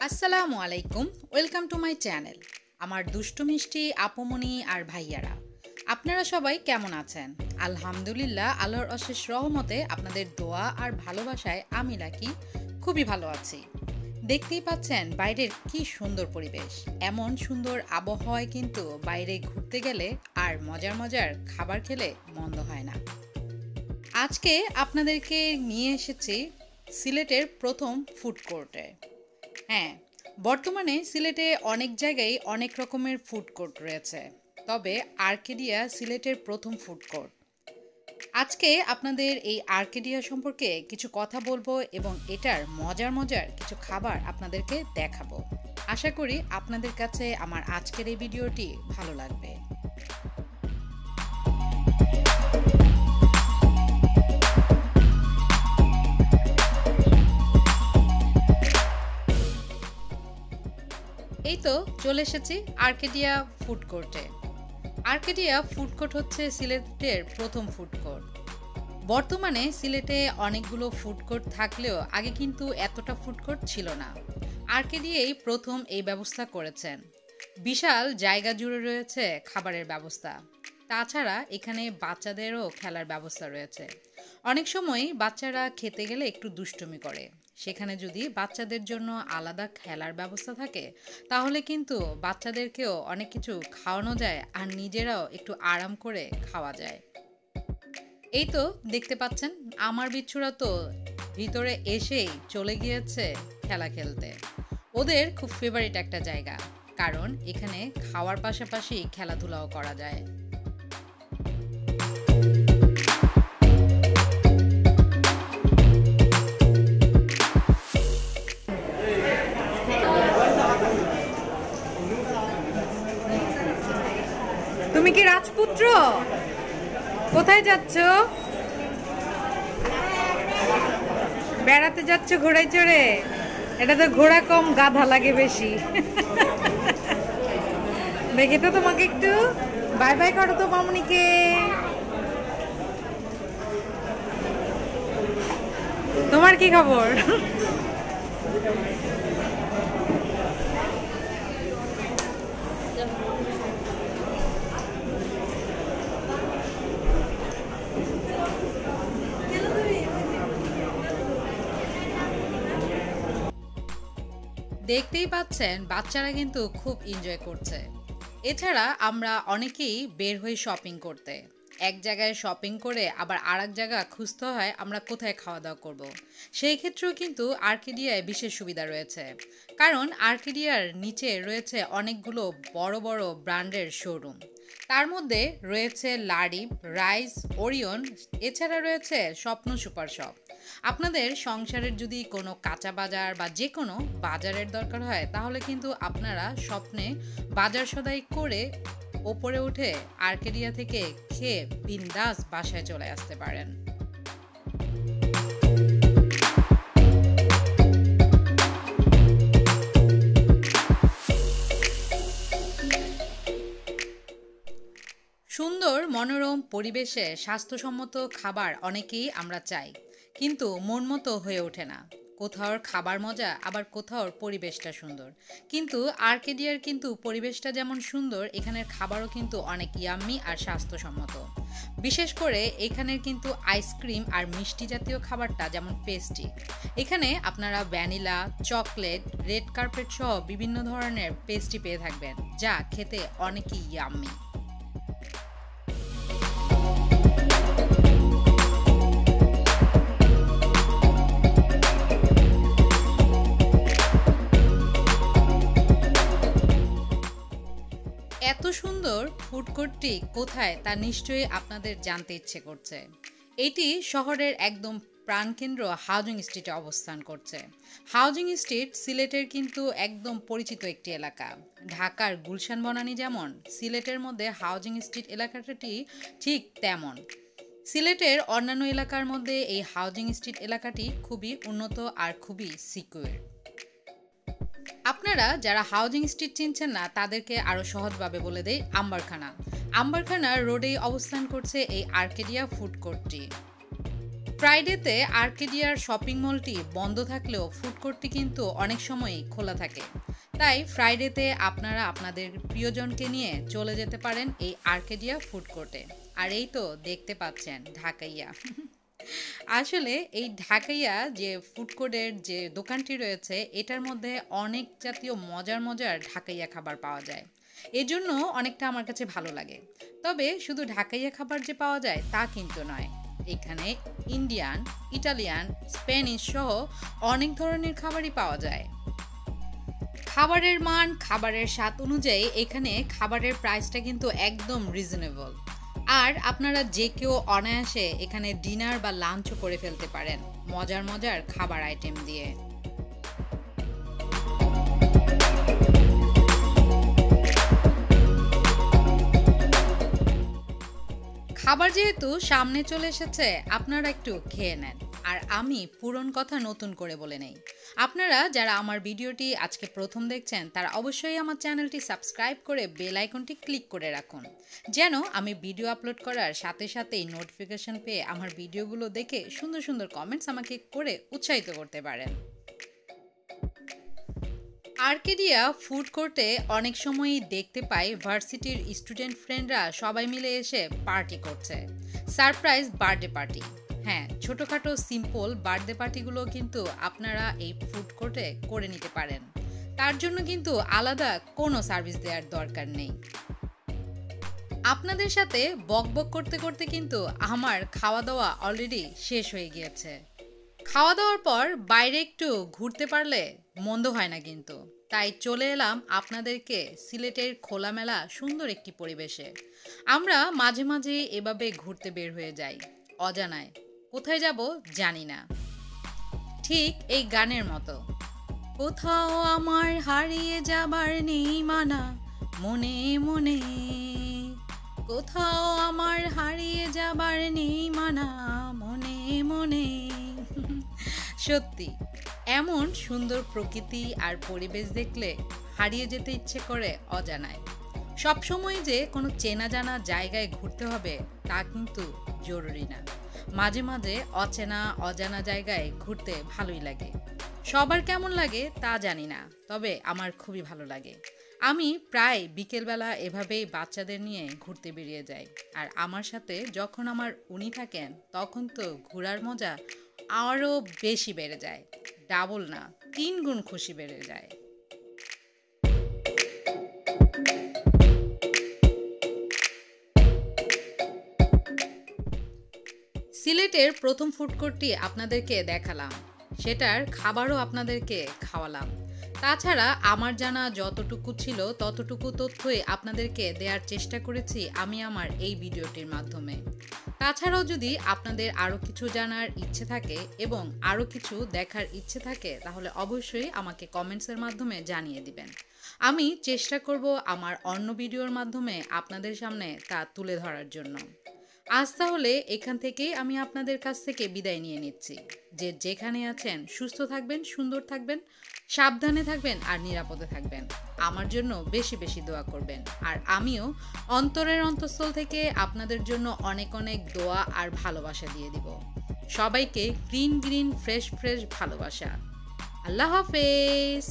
আসসালামু আলাইকুম, welcome to my channel. আমার দুষ্টু মিষ্টি আপুমনি আর ভাইয়ারা, আপনারা সবাই কেমন আছেন? আলহামদুলিল্লাহ, আল্লাহর অশেষ রহমতে আপনাদের দোয়া আর ভালোবাসায় আমি লাকি খুবই ভালো আছি। দেখতেই পাচ্ছেন বাইরের কি সুন্দর পরিবেশ। এমন সুন্দর আবহাওয়ায় কিন্তু বাইরে ঘুরতে গেলে আর মজার মজার খাবার খেলে মন্দ হয় না। আজকে আপনাদেরকে নিয়ে এসেছি সিলেটের প্রথম ফুড কোর্টে। হ্যাঁ, বর্তমানে সিলেটে অনেক জায়গায় অনেক রকমের ফুড কোর্ট রয়েছে, তবে আর্কেডিয়া সিলেটের প্রথম ফুড কোর্ট। আজকে আপনাদের এই আর্কেডিয়া সম্পর্কে কিছু কথা বলবো এবং এটার মজার মজার কিছু খাবার আপনাদেরকে দেখাবো। আশা করি আপনাদের কাছে আমার আজকের এই ভিডিওটি ভালো লাগবে। এই তো চলে এসেছি আর্কেডিয়া ফুড কোর্টে। আর্কেডিয়া ফুড কোর্ট হচ্ছে সিলেটের প্রথম ফুড কোর্ট। বর্তমানে সিলেটে অনেকগুলো ফুড কোর্ট থাকলেও আগে কিন্তু এতটা ফুড কোর্ট ছিল না। আর্কেডিয়াই প্রথম এই ব্যবস্থা করেছেন। বিশাল জায়গা জুড়ে রয়েছে খাবারের ব্যবস্থা। তাছাড়া এখানে বাচ্চাদেরও খেলার ব্যবস্থা রয়েছে। অনেক সময় বাচ্চারা খেতে গেলে একটু দুষ্টুমি করে, সেখানে যদি বাচ্চাদের জন্য আলাদা খেলার ব্যবস্থা থাকে তাহলে কিন্তু বাচ্চাদেরকেও অনেক কিছু খাওয়ানো যায় আর নিজেরাও একটু আরাম করে খাওয়া যায়। এই তো দেখতে পাচ্ছেন আমার বিচ্ছুরা তো ভিতরে এসেই চলে গিয়েছে খেলা খেলতে। ওদের খুব ফেভারিট একটা জায়গা, কারণ এখানে খাওয়ার পাশাপাশি খেলাধুলাও করা যায়। তুমি কি রাজপুত্র? কোথায় যাচ্ছ? বেড়াতে যাচ্ছ ঘোড়ায় চড়ে? এটা তো ঘোড়া কম, গাধা লাগে বেশি। দেখি তো তোমাকে একটু বাই বাই করো তো মামুনিকে। তোমার কি খবর? দেখতেই পাচ্ছেন বাচ্চারা কিন্তু খুব এনজয় করছে। এছাড়া আমরা অনেকেই বের হই শপিং করতে। এক জায়গায় শপিং করে আবার আরেক জায়গা খুঁজতে হয় আমরা কোথায় খাওয়া দাওয়া করব। সেই ক্ষেত্রেও কিন্তু আর্কেডিয়ায় বিশেষ সুবিধা রয়েছে, কারণ আর্কেডিয়ার নিচে রয়েছে অনেকগুলো বড় বড় ব্র্যান্ডের শোরুম। তার মধ্যে রয়েছে লারিব, রাইস, ওরিয়ন, এছাড়া রয়েছে স্বপ্ন সুপার শপ। আপনাদের সংসারের যদি কোনো কাঁচা বাজার বা যে কোনো বাজারের দরকার হয় তাহলে কিন্তু আপনারা স্বপ্নে বাজার সদাই করে ওপরে উঠে আর্কেডিয়া থেকে খেয়ে বিন্দাস বাসায় চলে আসতে পারেন। সুন্দর মনোরম পরিবেশে স্বাস্থ্যসম্মত খাবার অনেকেই আমরা চাই, কিন্তু মন মতো হয়ে ওঠে না। কোথাও খাবার মজা, আবার কোথাও পরিবেশটা সুন্দর। কিন্তু আর্কেডিয়ার কিন্তু পরিবেশটা যেমন সুন্দর, এখানের খাবারও কিন্তু অনেক ইয়াম্মি আর স্বাস্থ্যসম্মত। বিশেষ করে এখানের কিন্তু আইসক্রিম আর মিষ্টি জাতীয় খাবারটা যেমন পেস্ট্রি। এখানে আপনারা ভ্যানিলা, চকলেট, রেড কার্পেট সহ বিভিন্ন ধরনের পেস্ট্রি পেয়ে থাকবেন, যা খেতে অনেকই ইয়াম্মি। এত সুন্দর ফুড কোর্টটি কোথায় তা নিশ্চয়ই আপনাদের জানতে ইচ্ছে করছে। এটি শহরের একদম প্রাণকেন্দ্র হাউজিং স্ট্রিটে অবস্থান করছে। হাউজিং স্ট্রিট সিলেটের কিন্তু একদম পরিচিত একটি এলাকা। ঢাকার গুলশান বনানী যেমন, সিলেটের মধ্যে হাউজিং স্ট্রিট এলাকাটি ঠিক তেমন। সিলেটের অন্যান্য এলাকার মধ্যে এই হাউজিং স্ট্রিট এলাকাটি খুবই উন্নত আর খুবই সিকিউর। আপনারা যারা হাউজিং স্ট্রিট চিনছেন না তাদেরকে আরও সহজভাবে বলে দেই আম্বারখানা। আম্বারখানা রোডেই অবস্থান করছে এই আর্কেডিয়া ফুড কোর্টটি। ফ্রাইডেতে আর্কেডিয়ার শপিং মলটি বন্ধ থাকলেও ফুড কোর্টটি কিন্তু অনেক সময়ই খোলা থাকে। তাই ফ্রাইডেতে আপনারা আপনাদের প্রিয়জনকে নিয়ে চলে যেতে পারেন এই আর্কেডিয়া ফুড কোর্টে। আর এই তো দেখতে পাচ্ছেন ঢাকাইয়া। আসলে এই ঢাকাইয়া যে ফুড কোর্টের যে দোকানটি রয়েছে এটার মধ্যে অনেক জাতীয় মজার মজার ঢাকাইয়া খাবার পাওয়া যায়, এজন্য অনেকটা আমার কাছে ভালো লাগে। তবে শুধু ঢাকাইয়া খাবার যে পাওয়া যায় তা কিন্তু নয়, এখানে ইন্ডিয়ান, ইটালিয়ান, স্প্যানিশ সহ অনেক ধরনের খাবারই পাওয়া যায়। খাবারের মান, খাবারের স্বাদ অনুযায়ী এখানে খাবারের প্রাইসটা কিন্তু একদম রিজনেবল। আর আপনারা যে কেউ অনায়াসে এখানে ডিনার বা লাঞ্চও করে ফেলতে পারেন মজার মজার খাবার আইটেম দিয়ে। খাবার যেহেতু সামনে চলে এসেছে আপনারা একটু খেয়ে নেন, আর আমি পুরনো কথা নতুন করে বলে নেই। আপনারা যারা আমার ভিডিওটি আজকে প্রথম দেখছেন তারা অবশ্যই আমার চ্যানেলটি সাবস্ক্রাইব করে বেল আইকনটি ক্লিক করে রাখুন, যেন আমি ভিডিও আপলোড করার সাথে সাথেই নোটিফিকেশন পেয়ে আমার ভিডিওগুলো দেখে সুন্দর সুন্দর কমেন্টস আমাকে করে উৎসাহিত করতে পারেন। আর্কেডিয়া ফুড কোর্টে অনেক সময়ই দেখতে পাই ভার্সিটির স্টুডেন্ট ফ্রেন্ডরা সবাই মিলে এসে পার্টি করছে, সারপ্রাইজ বার্থডে পার্টি। হ্যাঁ, ছোটোখাটো সিম্পল বার্থডে পার্টিগুলো কিন্তু আপনারা এই ফুড কোর্টে করে নিতে পারেন। তার জন্য কিন্তু আলাদা কোনো সার্ভিস দেওয়ার দরকার নেই। আপনাদের সাথে বকবক করতে করতে কিন্তু আমার খাওয়া দাওয়া অলরেডি শেষ হয়ে গিয়েছে। খাওয়া দাওয়ার পর বাইরে একটু ঘুরতে পারলে মন্দ হয় না কিন্তু, তাই চলে এলাম আপনাদেরকে সিলেটের খোলামেলা সুন্দর একটি পরিবেশে। আমরা মাঝে মাঝে এভাবে ঘুরতে বের হয়ে যাই অজানায়, কোথায় যাব জানি না, ঠিক এই গানের মতো। কোথাও আমার হারিয়ে যাবার নেই মানা মনে মনে, কোথাও আমার হারিয়ে যাবার নেই মানা মনে মনে। সত্যি এমন সুন্দর প্রকৃতি আর পরিবেশ দেখলে হারিয়ে যেতে ইচ্ছে করে অজানায়। সবসময় যে কোনো চেনা জানা জায়গায় ঘুরতে হবে তা কিন্তু জরুরি না, মাঝে মাঝে অচেনা অজানা জায়গায় ঘুরতে ভালোই লাগে। সবার কেমন লাগে তা জানি না, তবে আমার খুবই ভালো লাগে। আমি প্রায় বিকেলবেলা এভাবেই বাচ্চাদের নিয়ে ঘুরতে বেরিয়ে যাই, আর আমার সাথে যখন আমার উনি থাকেন তখন তো ঘোরার মজা আরও বেশি বেড়ে যায়, ডাবল না 3 গুণ খুশি বেড়ে যায়। সিলেটের প্রথম ফুড কোর্টটি আপনাদেরকে দেখালাম, সেটার খাবারও আপনাদেরকে খাওয়ালাম। তাছাড়া আমার জানা যতটুকু ছিল ততটুকু তথ্যই আপনাদেরকে দেওয়ার চেষ্টা করেছি আমি আমার এই ভিডিওটির মাধ্যমে। তাছাড়াও যদি আপনাদের আরও কিছু জানার ইচ্ছে থাকে এবং আরও কিছু দেখার ইচ্ছে থাকে তাহলে অবশ্যই আমাকে কমেন্টসের মাধ্যমে জানিয়ে দিবেন। আমি চেষ্টা করব আমার অন্য ভিডিওর মাধ্যমে আপনাদের সামনে তা তুলে ধরার জন্য। আজ তাহলে এখান থেকেই আমি আপনাদের কাছ থেকে বিদায় নিয়ে নিচ্ছি। যে যেখানে আছেন সুস্থ থাকবেন, সুন্দর থাকবেন, সাবধানে থাকবেন আর নিরাপদে থাকবেন। আমার জন্য বেশি বেশি দোয়া করবেন, আর আমিও অন্তরের অন্তঃস্থল থেকে আপনাদের জন্য অনেক অনেক দোয়া আর ভালোবাসা দিয়ে দিব। সবাইকে গ্রিন গ্রিন ফ্রেশ ফ্রেশ ভালোবাসা। আল্লাহ হাফেজ।